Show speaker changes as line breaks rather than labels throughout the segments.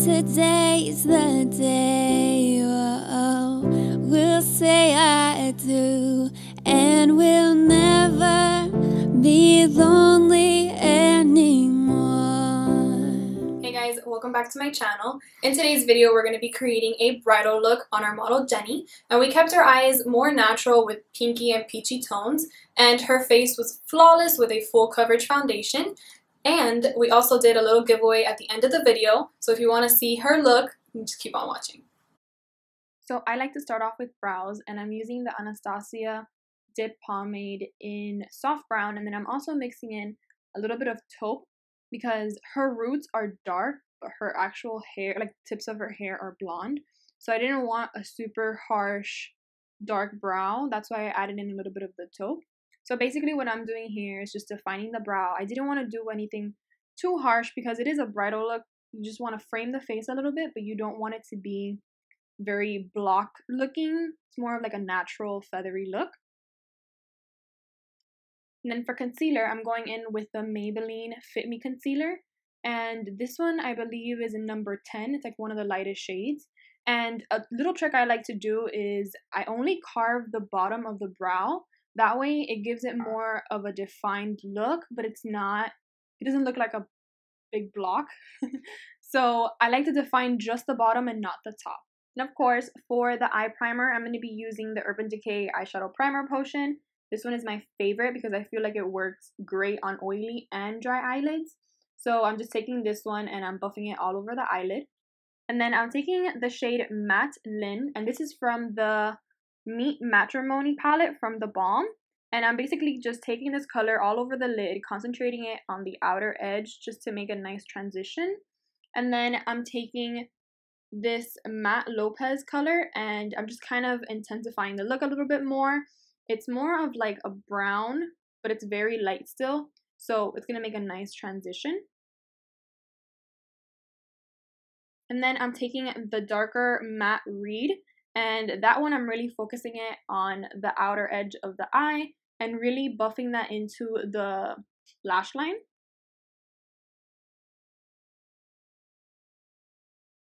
Today's the day, oh, we'll say I do, and we'll never be lonely anymore.
Hey guys, welcome back to my channel. In today's video, we're going to be creating a bridal look on our model Jenny, and we kept her eyes more natural with pinky and peachy tones, and her face was flawless with a full coverage foundation. And we also did a little giveaway at the end of the video, so if you want to see her look, just keep on watching. So I like to start off with brows, and I'm using the ANASTASIA Dip Pomade in soft brown, and then I'm also mixing in a little bit of taupe because her roots are dark, but her actual hair, like tips of her hair, are blonde. So I didn't want a super harsh dark brow. That's why I added in a little bit of the taupe. So basically what I'm doing here is just defining the brow. I didn't want to do anything too harsh because it is a bridal look. You just want to frame the face a little bit, but you don't want it to be very block looking. It's more of like a natural feathery look. And then for concealer, I'm going in with the Maybelline Fit Me Concealer. And this one I believe is in number 10. It's like one of the lightest shades. And a little trick I like to do is I only carve the bottom of the brow. That way it gives it more of a defined look, but it doesn't look like a big block. So I like to define just the bottom and not the top. And of course, for the eye primer, I'm going to be using the Urban Decay Eyeshadow Primer Potion. This one is my favorite because I feel like it works great on oily and dry eyelids. So I'm just taking this one and I'm buffing it all over the eyelid. And then I'm taking the shade Matte Lin, and this is from the Meet Matrimony palette from the Balm, and I'm basically just taking this color all over the lid, concentrating it on the outer edge just to make a nice transition. And then I'm taking this Matte Lopez color and I'm just kind of intensifying the look a little bit more. It's more of like a brown, but it's very light still, so it's gonna make a nice transition. And then I'm taking the darker Matte Reed, and that one I'm really focusing it on the outer edge of the eye and really buffing that into the lash line.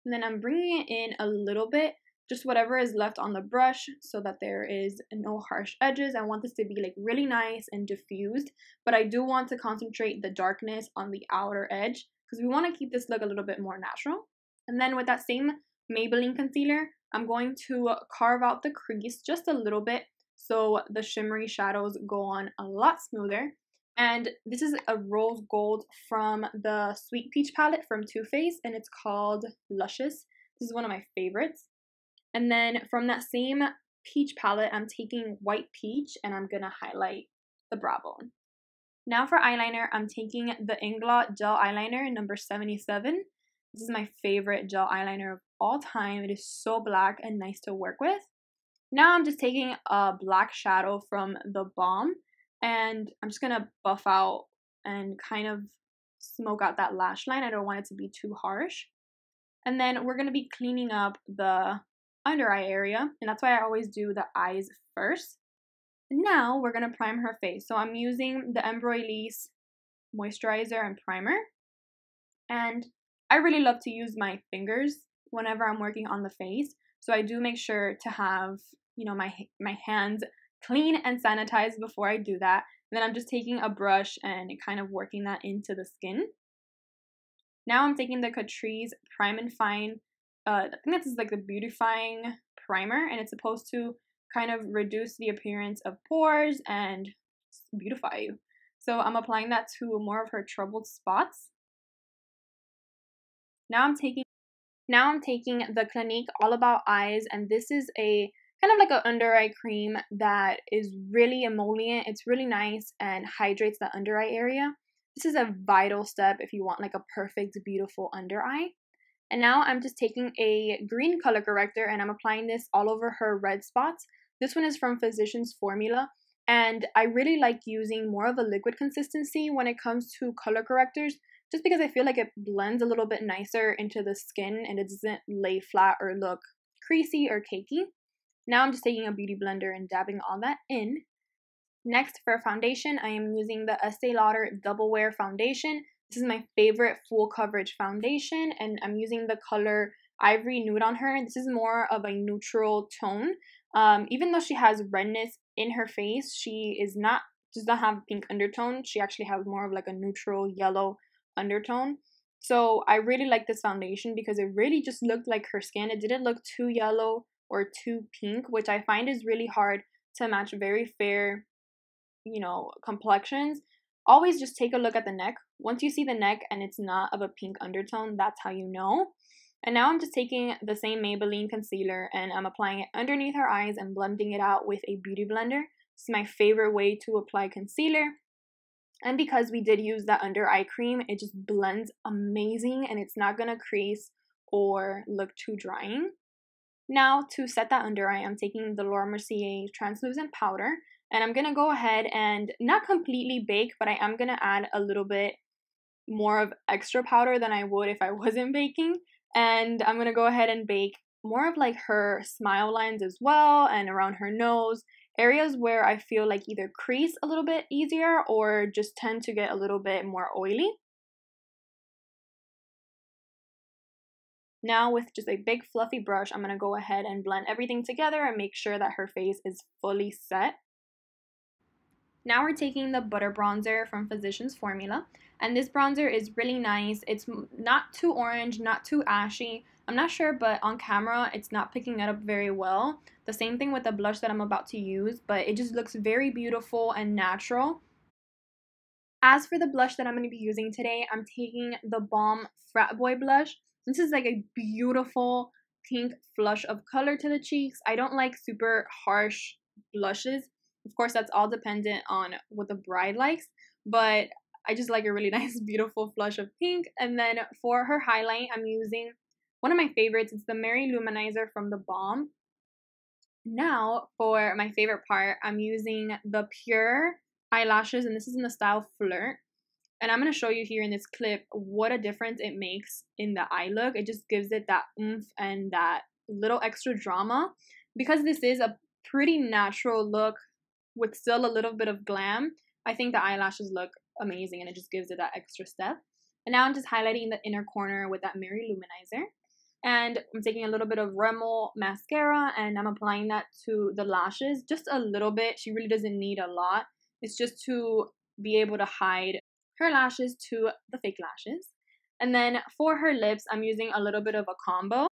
And then I'm bringing it in a little bit, just whatever is left on the brush so that there is no harsh edges. I want this to be like really nice and diffused, but I do want to concentrate the darkness on the outer edge because we want to keep this look a little bit more natural. And then with that same Maybelline concealer, I'm going to carve out the crease just a little bit so the shimmery shadows go on a lot smoother. And this is a rose gold from the Sweet Peach palette from Too Faced, and it's called Luscious. This is one of my favorites. And then from that same peach palette, I'm taking White Peach and I'm gonna highlight the brow bone. Now for eyeliner, I'm taking the INGLOT Gel Eyeliner in number 77. This is my favorite gel eyeliner of all time. It is so black and nice to work with. Now I'm just taking a black shadow from the Balm and I'm just gonna buff out and kind of smoke out that lash line. I don't want it to be too harsh. And then we're gonna be cleaning up the under eye area, and that's why I always do the eyes first. Now we're gonna prime her face. So I'm using the Embryolisse moisturizer and primer, and I really love to use my fingers whenever I'm working on the face. So I do make sure to have, my hands clean and sanitized before I do that. And then I'm just taking a brush and kind of working that into the skin. Now I'm taking the CATRICE Prime and Fine. I think this is like the Beautifying primer, and it's supposed to kind of reduce the appearance of pores and beautify you. So I'm applying that to more of her troubled spots. Now I'm taking the Clinique All About Eyes, and this is a kind of like an under eye cream that is really emollient. It's really nice and hydrates the under eye area. This is a vital step if you want like a perfect, beautiful under eye. And now I'm just taking a green color corrector and I'm applying this all over her red spots. This one is from Physicians Formula, and I really like using more of a liquid consistency when it comes to color correctors, just because I feel like it blends a little bit nicer into the skin and it doesn't lay flat or look creasy or cakey. Now I'm just taking a beauty blender and dabbing all that in. Next, for foundation, I am using the Estee Lauder Double Wear Foundation. This is my favorite full coverage foundation, and I'm using the color Ivory Nude on her. This is more of a neutral tone. Even though she has redness in her face, she does not have a pink undertone. She actually has more of like a neutral yellow undertone. So I really like this foundation because it really just looked like her skin. It didn't look too yellow or too pink, which I find is really hard to match very fair, you know, complexions. Always just take a look at the neck. Once you see the neck and it's not of a pink undertone, that's how you know. And now I'm just taking the same Maybelline concealer and I'm applying it underneath her eyes and blending it out with a beauty blender. This is my favorite way to apply concealer. And because we did use that under eye cream, it just blends amazing and it's not gonna crease or look too drying. Now to set that under eye, I'm taking the Laura Mercier translucent powder and I'm gonna go ahead and not completely bake, but I am gonna add a little bit more of extra powder than I would if I wasn't baking. And I'm gonna go ahead and bake more of like her smile lines as well and around her nose, areas where I feel like either crease a little bit easier or just tend to get a little bit more oily. Now with just a big fluffy brush, I'm gonna go ahead and blend everything together and make sure that her face is fully set. Now we're taking the Butter Bronzer from Physicians Formula, and this bronzer is really nice. It's not too orange, not too ashy. I'm not sure, but on camera, it's not picking it up very well. The same thing with the blush that I'm about to use, but it just looks very beautiful and natural. As for the blush that I'm going to be using today, I'm taking the Balm FratBoy blush. This is like a beautiful pink flush of color to the cheeks. I don't like super harsh blushes. Of course, that's all dependent on what the bride likes, but I just like a really nice, beautiful flush of pink. And then for her highlight, I'm using one of my favorites. It's the Mary Luminizer from the Balm. Now, for my favorite part, I'm using the Pure Eyelashes, and this is in the style Flirt. And I'm going to show you here in this clip what a difference it makes in the eye look. It just gives it that oomph and that little extra drama. Because this is a pretty natural look with still a little bit of glam, I think the eyelashes look amazing and it just gives it that extra step. And now I'm just highlighting the inner corner with that Mary Luminizer. And I'm taking a little bit of Rimmel mascara and I'm applying that to the lashes, just a little bit. She really doesn't need a lot. It's just to be able to hide her lashes to the fake lashes. And then for her lips, I'm using a little bit of a combo,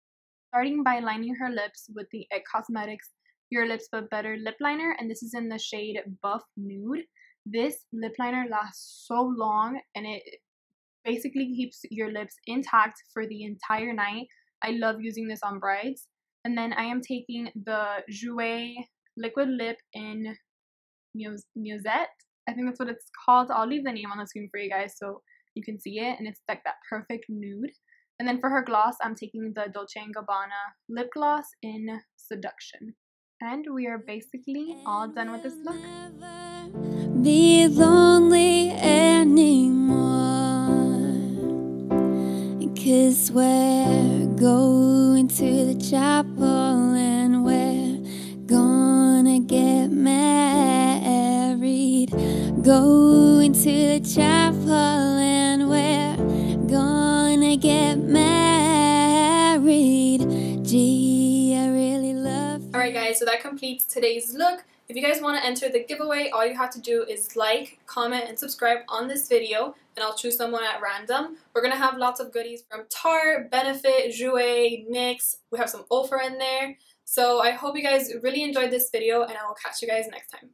starting by lining her lips with the IT Cosmetics Your Lips But Better lip liner, and this is in the shade Buff Nude. This lip liner lasts so long and it basically keeps your lips intact for the entire night. I love using this on brides. And then I am taking the JOUER liquid lip in Musette. I think that's what it's called. I'll leave the name on the screen for you guys so you can see it, and it's like that perfect nude. And then for her gloss, I'm taking the Dolce & Gabbana lip gloss in Seduction. And we are basically all done with this look.
Be lonely anymore, 'cause we're going to the chapel and we're gonna get married. Going to the chapel and we're gonna get married. Gee, I really love you.
Alright guys, so that completes today's look. If you guys want to enter the giveaway, all you have to do is like, comment, and subscribe on this video, and I'll choose someone at random. We're going to have lots of goodies from Tarte, Benefit, JOUER, NYX. We have some Ulfa in there. So I hope you guys really enjoyed this video, and I will catch you guys next time.